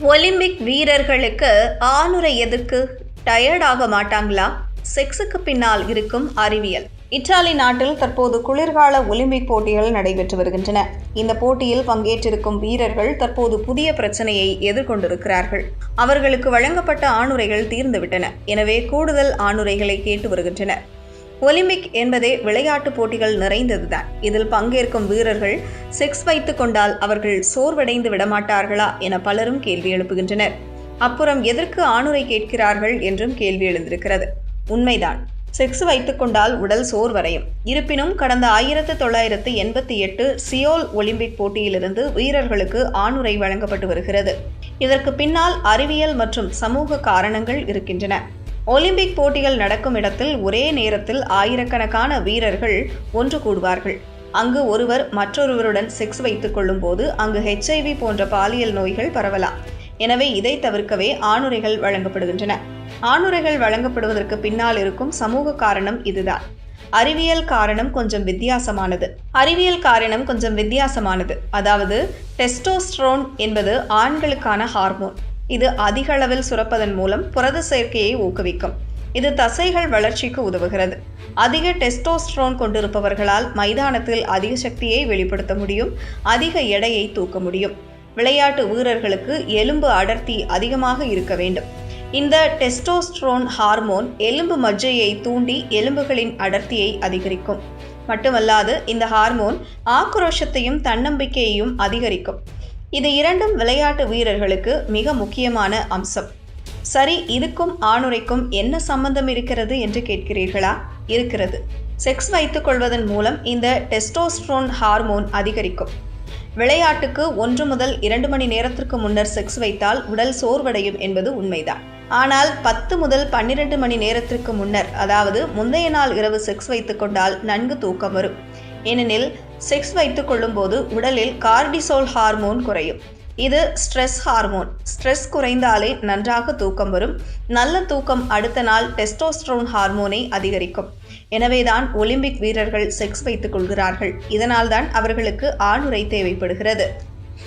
Olympic வீரர்களுக்கு ஆணுரை எதுக்கு? Tired ஆக மாட்டாங்களா? செக்ஸுக்கு பின்னால் இருக்கும் அறிவியல். இத்தாலி நாட்டில் தற்போது குளிர்கால ஒலிம்பிக் போட்டிகள் நடைபெற்று வருகின்றன. இந்த போட்டியில் பங்கேற்றிருக்கும் வீரர்கள் தற்போது புதிய பிரச்சனையை எதிர்கொண்டிருக்கிறார்கள். அவர்களுக்கு வழங்கப்பட்ட ஆணுரைகள் தீர்ந்துவிட்டன. எனவே கூடுதல் ஆணுரைகளை கேட்டு வருகின்றனர். ஒலிம்பிக் என்பதே விளையாட்டுப் போட்டிகள் நிறைந்ததுதான். இதில் பங்கேற்கும் வீரர்கள் செக்ஸ் வைத்துக் கொண்டால் அவர்கள் சோர்வடைந்து விடமாட்டார்களா என பலரும் கேள்வி எழுப்புகின்றனர். அப்புறம் எதற்கு ஆணுரை கேட்கிறார்கள் என்றும் கேள்வி எழுந்திருக்கிறது. உண்மைதான், செக்ஸ் வைத்துக் கொண்டால் உடல் சோர்வடையும். இருப்பினும் கடந்த 1988 சியோல் ஒலிம்பிக் போட்டியிலிருந்து வீரர்களுக்கு ஆணுரை வழங்கப்பட்டு வருகிறது. இதற்கு பின்னால் அறிவியல் மற்றும் சமூக காரணங்கள் இருக்கின்றன. ஒலிம்பிக் போட்டிகள் நடக்கும் இடத்தில் ஒரே நேரத்தில் ஆயிரக்கணக்கான வீரர்கள் ஒன்று கூடுவார்கள். அங்கு ஒருவர் மற்றொருவருடன் செக்ஸ் வைத்துக் கொள்ளும் போது அங்கு HIV போன்ற பாலியல் நோய்கள் பரவலாம். எனவே இதை தவிர்க்கவே ஆணுரைகள் வழங்கப்படுகின்றன. ஆணுரைகள் வழங்கப்படுவதற்கு பின்னால் இருக்கும் சமூக காரணம் இதுதான். அறிவியல் காரணம் கொஞ்சம் வித்தியாசமானது. அதாவது டெஸ்டோஸ்டெரோன் என்பது ஆண்களுக்கான ஹார்மோன். இது அதிக அளவில் சுரப்பதன் மூலம் புரத சேர்க்கையை ஊக்குவிக்கும். இது தசைகள் வளர்ச்சிக்கு உதவுகிறது. அதிக டெஸ்டோஸ்டெரோன் கொண்டிருப்பவர்களால் மைதானத்தில் அதிக சக்தியை வெளிப்படுத்த முடியும், அதிக எடையை தூக்க முடியும். விளையாட்டு வீரர்களுக்கு எலும்பு அடர்த்தி அதிகமாக இருக்க வேண்டும். இந்த டெஸ்டோஸ்டெரோன் ஹார்மோன் எலும்பு மஜ்ஜையை தூண்டி எலும்புகளின் அடர்த்தியை அதிகரிக்கும். மட்டுமல்லாது இந்த ஹார்மோன் ஆக்ரோஷத்தையும் தன்னம்பிக்கையையும் அதிகரிக்கும். இது இரண்டும் விளையாட்டு வீரர்களுக்கு மிக முக்கியமான அம்சம். சரி, இதுக்கும் ஆணுரைக்கும் என்ன சம்பந்தம் இருக்கிறது என்று கேட்கிறீர்களா? இருக்கிறது. செக்ஸ் வைத்துக் கொள்வதன் மூலம் இந்த டெஸ்டோஸ்டெரோன் ஹார்மோன் அதிகரிக்கும். விளையாட்டுக்கு 1 முதல் 2 மணி நேரத்திற்கு முன்னர் செக்ஸ் வைத்தால் உடல் சோர்வடையும் என்பது உண்மைதான். ஆனால் 10 முதல் 12 மணி நேரத்திற்கு முன்னர், அதாவது முந்தைய நாள் இரவு செக்ஸ் வைத்துக் கொண்டால் நன்கு தூக்கம் வரும். ஏனெனில் செக்ஸ் வைத்துக் கொள்ளும் போது உடலில் கார்டிசோல் ஹார்மோன் குறையும். இது ஸ்ட்ரெஸ் ஹார்மோன். ஸ்ட்ரெஸ் குறைந்தாலே நன்றாக தூக்கம் வரும். நல்ல தூக்கம் அடுத்த நாள் டெஸ்டோஸ்டெரோன் ஹார்மோனை அதிகரிக்கும். எனவேதான் ஒலிம்பிக் வீரர்கள் செக்ஸ் வைத்துக் கொள்கிறார்கள். இதனால்தான் அவர்களுக்கு ஆணுரை தேவைப்படுகிறது.